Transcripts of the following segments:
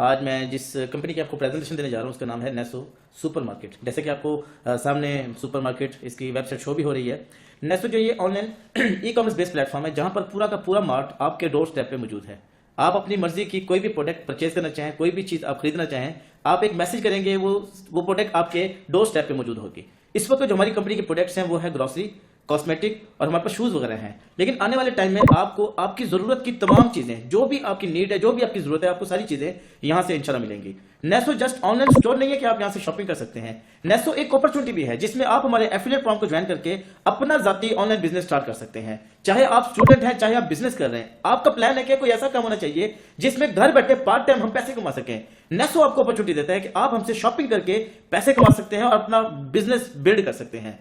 आज मैं जिस कंपनी की आपको प्रेजेंटेशन देने जा रहा हूँ उसका नाम है नेसो सुपरमार्केट। जैसे कि आपको सामने सुपरमार्केट इसकी वेबसाइट शो भी हो रही है। नेसो जो ये online e commerce based platform है जहाँ पर पूरा का पूरा मार्ट आपके डोर स्टेप पे मौजूद है। आप अपनी मर्जी की कोई भी प्रोडक्ट परचेज करना चाहें, कोई भी चीज़ आप खरीदना चाहें, आप एक मैसेज करेंगे, वो प्रोडक्ट आपके डोर स्टेप पे मौजूद होगी। इस वक्त जो हमारी कंपनी के प्रोडक्ट्स हैं वो है ग्रोसरी, कॉस्मेटिक और हमारे पास शूज़ वगैरह हैं। लेकिन आने वाले टाइम में आपको आपकी ज़रूरत की तमाम चीज़ें, जो भी आपकी नीड है, जो भी आपकी ज़रूरत है, आपको सारी चीज़ें यहाँ से इंशाल्लाह मिलेंगी। नेसो जस्ट ऑनलाइन स्टोर नहीं है कि आप यहाँ से शॉपिंग कर सकते हैं। नेसो एक अपॉर्चुनिटी भी है जिसमें आप हमारे एफिलिएट प्रोग्राम को ज्वाइन करके अपना जाती ऑनलाइन बिजनेस स्टार्ट कर सकते हैं। चाहे आप स्टूडेंट हैं, चाहे आप बिजनेस कर रहे हैं, आपका प्लान है कि कोई ऐसा काम होना चाहिए जिसमें घर बैठे पार्ट टाइम हम पैसे कमा सकें। नेसो आपको अपॉर्चुनिटी देता है कि आप हमसे शॉपिंग करके पैसे कमा सकते हैं और अपना बिजनेस बिल्ड कर सकते हैं।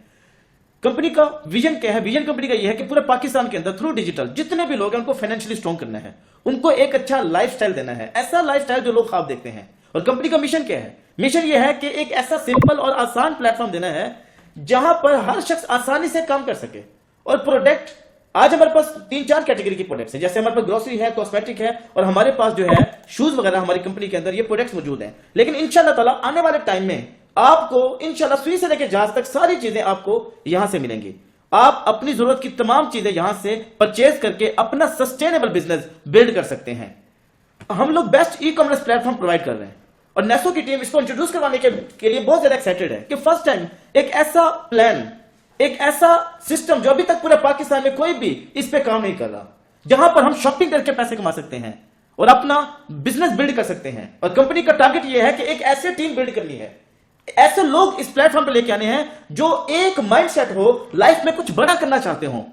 कंपनी का विजन क्या है? विजन कंपनी का यह है कि पूरे पाकिस्तान के अंदर थ्रू डिजिटल जितने भी लोग हैं उनको फाइनेंशियली स्ट्रॉन्ग करना है, उनको एक अच्छा लाइफस्टाइल देना है, ऐसा लाइफस्टाइल जो लोग ख्वाब देखते हैं। और कंपनी का मिशन क्या है? मिशन यह है कि एक ऐसा सिंपल और आसान प्लेटफॉर्म देना है जहां पर हर शख्स आसानी से काम कर सके। और प्रोडक्ट आज हमारे पास 3-4 कैटेगरी की प्रोडक्ट्स हैं। जैसे हमारे पास ग्रोसरी है, कॉस्मेटिक है और हमारे पास जो है शूज वगैरह हमारी कंपनी के अंदर ये प्रोडक्ट्स मौजूद हैं। लेकिन इंशाल्लाह ताला आने वाले टाइम में आपको इंशाल्लाह सुई से लेकर जहाज तक सारी चीजें आपको यहां से मिलेंगी। आप अपनी जरूरत की तमाम चीजें यहां से परचेज करके अपना सस्टेनेबल बिजनेस बिल्ड कर सकते हैं। हम लोग best e commerce platform provide कर रहे हैं और नेसो की टीम इसको इंट्रोड्यूस करवाने के लिए बहुत ज्यादा एक्साइटेड है कि फर्स्ट टाइम एक ऐसा प्लान, एक ऐसा सिस्टम जो अभी तक पूरे पाकिस्तान में कोई भी इस पे काम नहीं कर रहा, जहां पर हम शॉपिंग करके पैसे कमा सकते हैं और अपना बिजनेस बिल्ड कर सकते हैं। और कंपनी का टारगेट यह है कि एक ऐसी टीम बिल्ड करनी है, ऐसे लोग इस प्लेटफॉर्म पे लेके आने हैं जो एक माइंडसेट हो, लाइफ में कुछ बड़ा करना चाहते हो।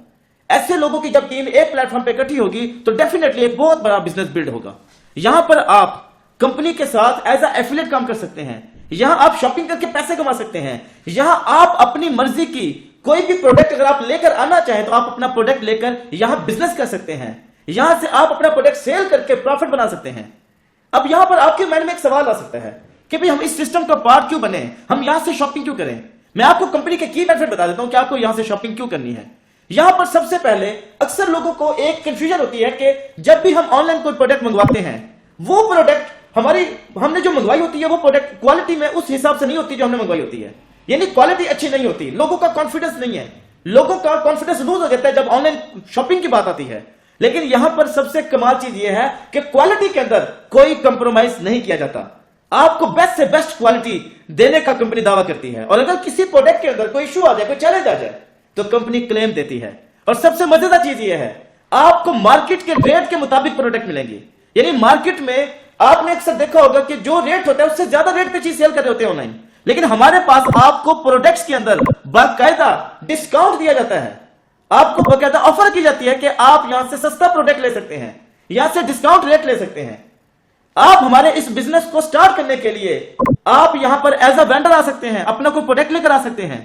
ऐसे लोगों की जब टीम एक प्लेटफॉर्म पे इकट्ठी होगी तो डेफिनेटली एक बहुत बड़ा बिजनेस बिल्ड होगा। यहां पर आप कंपनी के साथ एज अ एफिलिएट काम कर सकते हैं, यहां आप शॉपिंग करके पैसे कमा सकते हैं, यहां आप अपनी मर्जी की कोई भी प्रोडक्ट अगर आप लेकर आना चाहें तो आप अपना प्रोडक्ट लेकर यहां बिजनेस कर सकते हैं, यहां से आप अपना प्रोडक्ट सेल करके प्रॉफिट बना सकते हैं। अब यहां पर आपके माइंड में एक सवाल आ सकता है कि भाई हम इस सिस्टम का पार्ट क्यों बने, हम यहां से शॉपिंग क्यों करें? मैं आपको कंपनी के की बेनिफिट बता देता हूं कि आपको यहां से शॉपिंग क्यों करनी है। यहां पर सबसे पहले अक्सर लोगों को एक कंफ्यूजन होती है कि जब भी हम ऑनलाइन कोई प्रोडक्ट मंगवाते हैं, वो प्रोडक्ट हमने जो मंगवाई होती है वो प्रोडक्ट क्वालिटी में उस हिसाब से नहीं होती जो हमने मंगवाई होती है, यानी क्वालिटी अच्छी नहीं होती, लोगों का कॉन्फिडेंस नहीं है, लोगों का कॉन्फिडेंस लूज हो जाता है जब ऑनलाइन शॉपिंग की बात आती है। लेकिन यहां पर सबसे कमाल चीज यह है कि क्वालिटी के अंदर कोई कंप्रोमाइज नहीं किया जाता, आपको बेस्ट से बेस्ट क्वालिटी देने का कंपनी दावा करती है। और अगर किसी प्रोडक्ट के अंदर कोई इशू आ जाए, कोई चैलेंज आ जाए तो कंपनी क्लेम देती है। और सबसे मजेदार चीज यह है आपको मार्केट के रेट के मुताबिक प्रोडक्ट मिलेंगी, यानी मार्केट में आपने अक्सर देखा होगा कि जो रेट होता है उससे ज्यादा रेट पे चीज सेल कर रहे होते हैं ऑनलाइन, लेकिन हमारे पास आपको प्रोडक्ट्स के अंदर बाकायदा डिस्काउंट दिया जाता है, आपको बाकायदा ऑफर की जाती है कि आप यहां से सस्ता प्रोडक्ट ले सकते हैं, यहां से डिस्काउंट रेट ले सकते हैं। आप हमारे इस बिजनेस को स्टार्ट करने के लिए आप यहां पर एज अ वेंडर आ सकते हैं, अपना कोई प्रोडक्ट लेकर आ सकते हैं,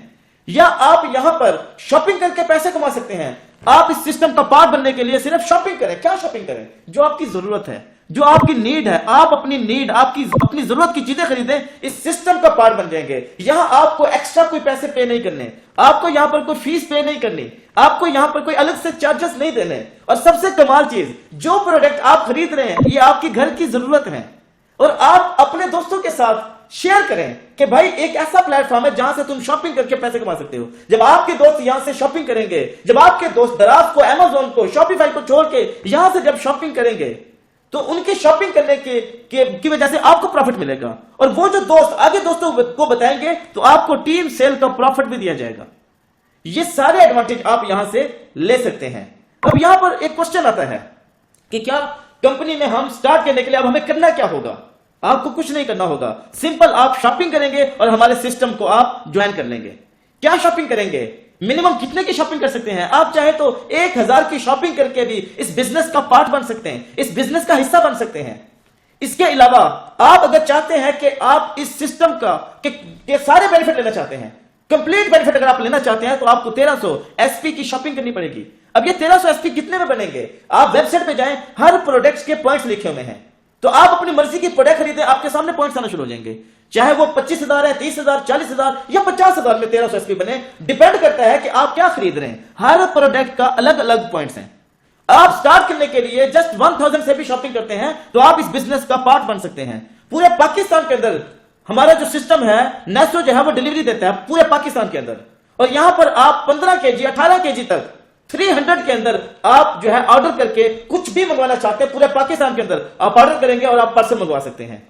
या आप यहां पर शॉपिंग करके पैसे कमा सकते हैं। आप इस सिस्टम का पार्ट बनने के लिए सिर्फ शॉपिंग करें। क्या शॉपिंग करें? जो आपकी जरूरत है, जो आपकी नीड है, आप अपनी नीड, आपकी अपनी जरूरत की चीजें खरीदें, इस सिस्टम का पार्ट बन जाएंगे। यहां आपको एक्स्ट्रा कोई पैसे पे नहीं करने, आपको यहां पर कोई फीस पे नहीं करनी, आपको यहां पर कोई अलग से चार्जेस नहीं देने। और सबसे कमाल चीज, जो प्रोडक्ट आप खरीद रहे हैं ये आपके घर की जरूरत है और आप अपने दोस्तों के साथ शेयर करें कि भाई एक ऐसा प्लेटफॉर्म है जहां से तुम शॉपिंग करके पैसे कमा सकते हो। जब आपके दोस्त यहां से शॉपिंग करेंगे, जब आपके दोस्त दराज को, अमेज़न को, शॉपिफाई को छोड़ के यहां से जब शॉपिंग करेंगे तो उनकी शॉपिंग करने की वजह से आपको प्रॉफिट मिलेगा और वो जो दोस्त आगे दोस्तों को बताएंगे तो आपको टीम सेल का प्रॉफिट भी दिया जाएगा। ये सारे एडवांटेज आप यहां से ले सकते हैं। अब यहां पर एक क्वेश्चन आता है कि क्या कंपनी में हम स्टार्ट करने के लिए अब हमें करना क्या होगा? आपको कुछ नहीं करना होगा, सिंपल आप शॉपिंग करेंगे और हमारे सिस्टम को आप ज्वाइन कर लेंगे। क्या शॉपिंग करेंगे? मिनिमम कितने की शॉपिंग कर सकते हैं? आप चाहे तो 1000 की शॉपिंग करके भी इस बिजनेस का पार्ट बन सकते हैं, इस बिजनेस का हिस्सा बन सकते हैं। इसके अलावा आप अगर चाहते हैं कि आप इस सिस्टम का के सारे बेनिफिट लेना चाहते हैं, कंप्लीट बेनिफिट अगर आप लेना चाहते हैं तो आपको 1300 एसपी की शॉपिंग करनी पड़ेगी। अब ये 1300 एसपी कितने में बनेंगे? आप वेबसाइट पे जाएं, हर प्रोडक्ट्स के पॉइंट्स लिखे हुए हैं, तो आप अपनी मर्जी की प्रोडक्ट खरीदें, आपके सामने पॉइंट्स आना शुरू हो जाएंगे। चाहे वो 25,000 है, 30,000, 40,000 या 50,000 में 1300 एसपी बने, डिपेंड करता है कि आप क्या खरीद रहे हैं। हर प्रोडक्ट का अलग अलग पॉइंट्स हैं। आप स्टार्ट करने के लिए जस्ट 1000 से भी शॉपिंग करते हैं तो आप इस बिजनेस का पार्ट बन सकते हैं। पूरे पाकिस्तान के अंदर हमारा जो सिस्टम है, नेस्टो जो है वो डिलीवरी देता है पूरे पाकिस्तान के अंदर, और यहां पर आप 15 केजी 18 केजी तक 300 के अंदर आप जो है ऑर्डर करके कुछ भी मंगवाना चाहते हैं पूरे पाकिस्तान के अंदर आप ऑर्डर करेंगे और आप पार्सल मंगवा सकते हैं।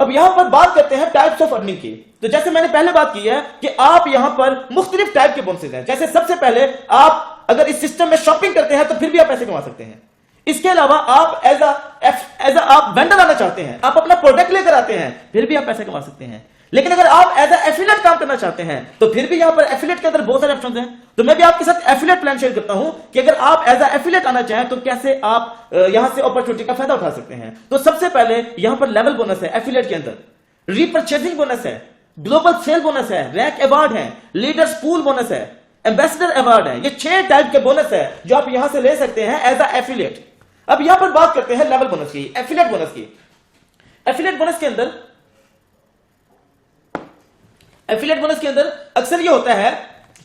अब यहां पर बात करते हैं टाइप्स ऑफ अर्निंग की। तो जैसे मैंने पहले बात की है कि आप यहां पर मुख्तलिफ टाइप के बोनसेस हैं। जैसे सबसे पहले आप अगर इस सिस्टम में शॉपिंग करते हैं तो फिर भी आप पैसे कमा सकते हैं। इसके अलावा आप एज आप वेंडर आना चाहते हैं, आप अपना प्रोडक्ट लेकर आते हैं, फिर भी आप पैसे कमा सकते हैं। लेकिन अगर आप एज एफिलिएट काम करना चाहते हैं तो फिर भी यहां पर एफिलिएट के अंदर बहुत सारे ऑप्शन हैं। तो मैं भी आपके साथ एफिलिएट प्लान शेयर करता हूं कि अगर आप एज एफिलिएट आना चाहें तो कैसे आप यहां से अपॉर्चुनिटी का फायदा उठा सकते हैं। तो सबसे पहले यहां पर लेवल बोनस है एफिलिएट के अंदर, रीपरचेजिंग बोनस है, ग्लोबल सेल बोनस है, रैंक अवार्ड है, लीडर्स पूल बोनस है, एम्बेसडर अवार्ड है। ये 6 टाइप के बोनस है जो आप यहां से ले सकते हैं एज एफिलिएट। अब यहां पर बात करते हैं लेवल बोनस की, एफिलिएट बोनस की। एफिलिएट बोनस के अंदर अक्सर ये होता है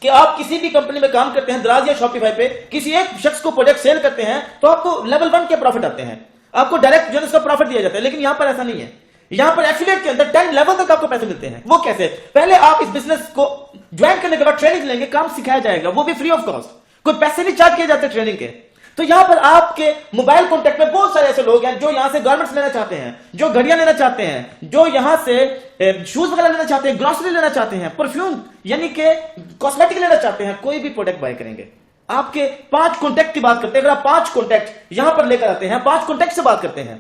कि आप किसी भी कंपनी में काम करते हैं, दराज या शॉपिफाई पे किसी एक शख्स को प्रोडक्ट सेल करते हैं तो आपको लेवल 1 के प्रॉफिट आते हैं, आपको डायरेक्ट जो उसका प्रॉफिट दिया जाता है। लेकिन यहां पर ऐसा नहीं है, यहां पर एफिलिएट के अंदर 10 लेवल तक आपको पैसे मिलते हैं। वो कैसे? पहले आप इस बिजनेस को ज्वाइन करने के बाद ट्रेनिंग लेंगे, काम सिखाया जाएगा, वो भी फ्री ऑफ कॉस्ट, कोई पैसे नहीं चार्ज किए जाते ट्रेनिंग के। तो यहां पर आपके मोबाइल कॉन्टेक्ट में बहुत सारे ऐसे लोग हैं जो यहां से गारमेंट्स लेना चाहते हैं, जो घड़ियां लेना चाहते हैं, जो यहां से शूज वगैरह लेना चाहते हैं, ग्रोसरी लेना चाहते हैं, परफ्यूम यानी कि कॉस्मेटिक लेना चाहते हैं, कोई भी प्रोडक्ट बाय करेंगे। आपके 5 कॉन्टेक्ट की बात करते हैं, अगर आप 5 कॉन्टेक्ट यहां पर लेकर आते हैं, 5 कॉन्टेक्ट से बात करते हैं,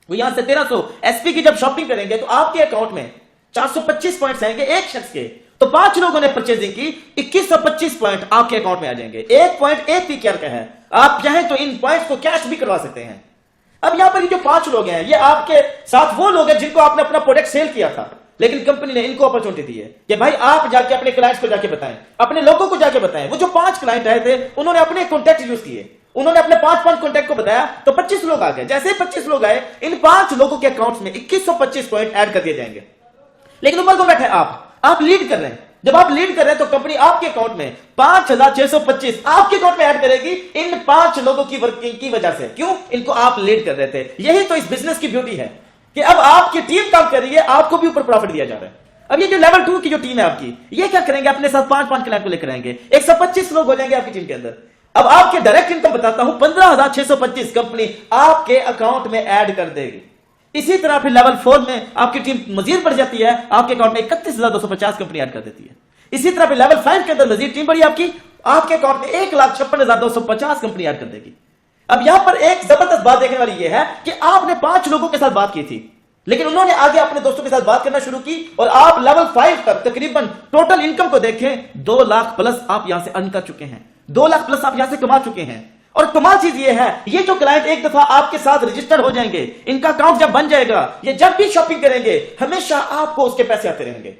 वो यहां से 1300 एसपी की जब शॉपिंग करेंगे तो आपके अकाउंट में 425 पॉइंट्स आएंगे एक शख्स के। तो 5 लोगों ने परचेजिंग की, 2125 पॉइंट आपके अकाउंट में आ जाएंगे। 1 पॉइंट 1 पीकेआर का है, आप चाहें तो इन पॉइंट्स को कैश भी करवा सकते हैं। अब यहां पर ये जो 5 लोग हैं ये आपके साथ वो लोग हैं जिनको आपने अपना प्रोडक्ट सेल किया था, लेकिन कंपनी ने इनको अपॉर्चुनिटी दी है कि भाई आप जाके अपने क्लाइंट्स को जाके बताएं, अपने लोगों को जाके बताएं। वो जो 5 क्लाइंट आए थे उन्होंने अपने कॉन्टैक्ट यूज किए, उन्होंने अपने 5 कॉन्टैक्ट को बताया तो 25 लोग आ गए। जैसे ही 25 लोग आए, इन 5 लोगों के अकाउंट में 2125 पॉइंट ऐड कर दिए जाएंगे। लेकिन ऊपर को बैठे आप लीड कर रहे हैं। जब आप लीड कर रहे हैं तो कंपनी आपके अकाउंट में 5625 आपके अकाउंट में ऐड करेगी इन 5 लोगों की वर्किंग की वजह से। क्यों? इनको आप लीड कर रहे थे। यही तो इस बिजनेस की ब्यूटी है कि अब आपकी टीम काम कर रही है, आपको भी ऊपर प्रॉफिट दिया जा रहा है। अब ये जो लेवल 2 की जो टीम है आपकी, ये क्या करेंगे? अपने साथ 5 क्लाइंट को लेकर आएंगे, 125 लोग हो जाएंगे आपकी टीम के अंदर। अब आपके डायरेक्ट इनकम बताता हूं 15625 कंपनी आपके अकाउंट में ऐड कर देगी। इसी तरह फिर लेवल 4 में आपकी टीम मजीद बढ़ जाती है, आपके अकाउंट में 31250 कंपनी ऐड कर देती है। इसी तरह फिर लेवल 5 के अंदर मजीद टीम बढ़ी आपके अकाउंट में 1,56,250 कंपनी ऐड कर देगी। अब यहां पर एक जबरदस्त बात देखने वाली यह है कि आपने 5 लोगों के साथ बात की थी, लेकिन उन्होंने आगे अपने दोस्तों के साथ बात करना शुरू की और आप लेवल 5 तक तकरीबन टोटल इनकम को देखें 2 लाख प्लस आप यहां से अर्न कर चुके हैं, 2 लाख प्लस आप यहां से कमा चुके हैं। और कमाल चीज ये है, ये जो क्लाइंट एक दफा आपके साथ रजिस्टर्ड हो जाएंगे, इनका अकाउंट जब बन जाएगा, ये जब भी शॉपिंग करेंगे हमेशा आपको उसके पैसे आते रहेंगे।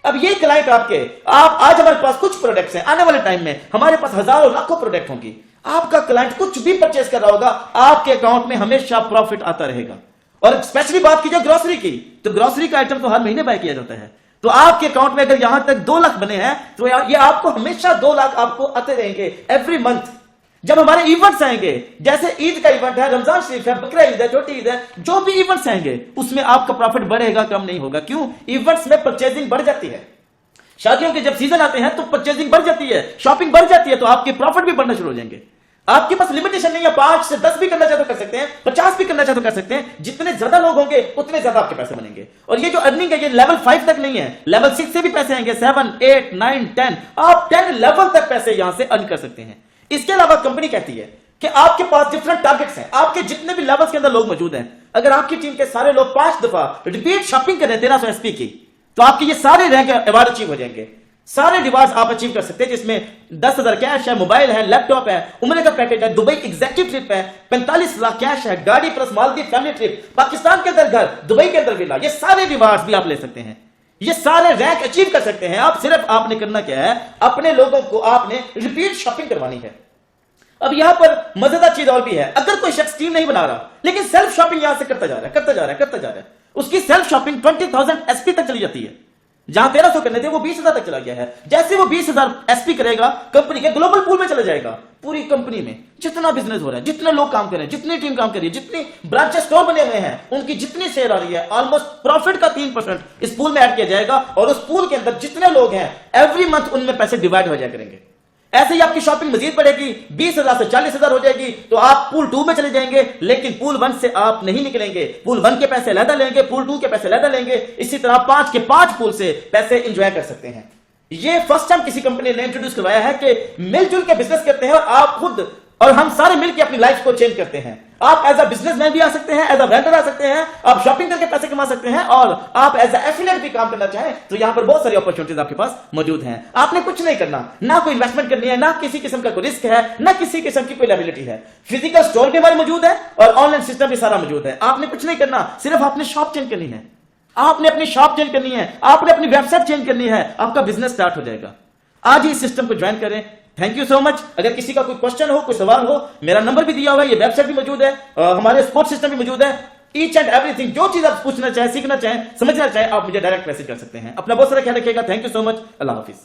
अब ये क्लाइंट आप आज हमारे पास कुछ प्रोडक्ट्स हैं, आने वाले टाइम में हमारे पास हजारों लाखों प्रोडक्ट होंगी। आपका क्लाइंट कुछ भी परचेस कर रहा होगा, आपके अकाउंट में हमेशा प्रॉफिट आता रहेगा। और स्पेशली बात कीजिए ग्रोसरी की, तो ग्रोसरी का आइटम तो हर महीने बाय किया जाता है। तो आपके अकाउंट में अगर यहां तक 2 लाख बने हैं तो ये आपको हमेशा 2 लाख आपको आते रहेंगे एवरी मंथ। जब हमारे इवेंट्स आएंगे, जैसे ईद का इवेंट है, रमजान शरीफ है, बकरा ईद है, छोटी ईद है, जो भी इवेंट्स आएंगे उसमें आपका प्रॉफिट बढ़ेगा, कम नहीं होगा। क्यों? इवेंट्स में परचेजिंग बढ़ जाती है। शादियों के जब सीजन आते हैं तो परचेजिंग बढ़ जाती है, शॉपिंग बढ़ जाती है, तो आपके प्रॉफिट भी बढ़ना शुरू हो जाएंगे। आपके पास लिमिटेशन नहीं है, 5 से 10 भी करना चाहे तो कर सकते हैं, 50 भी करना चाहे तो कर सकते हैं। जितने ज्यादा लोग होंगे उतने ज्यादा आपके पैसे बनेंगे। और ये जो अर्निंग है ये लेवल 5 तक नहीं है, लेवल 6 से भी पैसे आएंगे, 7, 8, 9, 10, आप 10 लेवल तक पैसे यहां से अर्न कर सकते हैं। इसके अलावा कंपनी कहती है कि आपके पास डिफरेंट टारगेट्स हैं, आपके जितने भी लेवल्स के अंदर लोग मौजूद हैं, अगर आपकी टीम के सारे लोग 5 दफा रिपीट शॉपिंग करें 1300 एसपी की, तो आपके ये सारे रैंक अवार्ड अचीव हो जाएंगे। सारे रिवार्ड्स आप अचीव कर सकते हैं, जिसमें 10,000 कैश है, मोबाइल है, लैपटॉप है, उम्र का पैकेज है, दुबई एग्जीक्यूटिव ट्रिप है, 45 लाख कैश है, गाड़ी plus Maldives family trip, Pakistan के अंदर घर, दुबई के अंदर विला, ये सारे रिवार्ड्स भी आप ले सकते हैं, ये सारे रैंक अचीव कर सकते हैं आप। सिर्फ आपने करना क्या है, अपने लोगों को आपने रिपीट शॉपिंग करवानी है। अब यहां पर मजेदार चीज और भी है, अगर कोई शख्स टीम नहीं बना रहा लेकिन सेल्फ शॉपिंग यहां से करता जा रहा है, उसकी सेल्फ शॉपिंग 20,000 एसपी तक चली जाती है। जहां 1300 करने थे वो 20,000 तक चला गया है। जैसे वो 20,000 एसपी करेगा कंपनी के ग्लोबल पूल में चला जाएगा। पूरी कंपनी में जितना बिजनेस हो रहा है, जितने लोग काम कर रहे हैं, जितनी टीम काम कर रही है, जितनी ब्रांचेस स्टोर बने हुए हैं, उनकी जितनी शेयर आ रही है, ऑलमोस्ट प्रॉफिट का 3% इस पूल में ऐड किया जाएगा और उस पूल के अंदर जितने लोग हैं एवरी मंथ उनमें पैसे डिवाइड हो जाया करेंगे। ऐसे ही आपकी शॉपिंग मजीद बढ़ेगी, 20,000 से 40,000 हो जाएगी तो आप पूल 2 में चले जाएंगे, लेकिन पूल 1 से आप नहीं निकलेंगे। पूल 1 के पैसे अलग लेंगे, पूल 2 के पैसे अलग लेंगे। इसी तरह 5 के 5 पूल से पैसे एंजॉय कर सकते हैं। ये फर्स्ट टाइम किसी कंपनी ने इंट्रोड्यूस करवाया है कि मिलजुल के बिजनेस करते हैं और आप खुद और हम सारे मिलकर अपनी लाइफ को चेंज करते हैं। आप एज अ बिजनेसमैन भी आ सकते हैं, एज अ वेंडर आ सकते हैं, आप शॉपिंग करके पैसे कमा सकते हैं और आप एज अ एफिलिएट भी काम करना चाहें तो यहां पर बहुत सारी अपॉर्चुनिटीज आपके पास मौजूद हैं। आपने कुछ नहीं करना, ना कोई इन्वेस्टमेंट करनी है, ना किसी किस्म का कोई रिस्क है, ना किसी किस्म की कोई लायबिलिटी है। फिजिकल स्टोर भी हमारे मौजूद है और ऑनलाइन सिस्टम भी सारा मौजूद है। आपने कुछ नहीं करना, सिर्फ आपने शॉप चेंज करनी है, आपने अपनी शॉप चेंज करनी है, आपने अपनी वेबसाइट चेंज करनी है, आपका बिजनेस स्टार्ट हो जाएगा। आज ही इस सिस्टम को ज्वाइन करें। Thank you so much. अगर किसी का कोई क्वेश्चन हो, कोई सवाल हो, मेरा नंबर भी दिया हुआ है, ये वेबसाइट भी मौजूद है, हमारे सपोर्ट सिस्टम भी मौजूद है। ईच एंड एवरीथिंग, जो चीज आप पूछना चाहें, सीखना चाहें, समझना चाहें, आप मुझे डायरेक्ट मैसेज कर सकते हैं। अपना बहुत सारा ख्याल रखिएगा। Thank you so much. Allah Hafiz.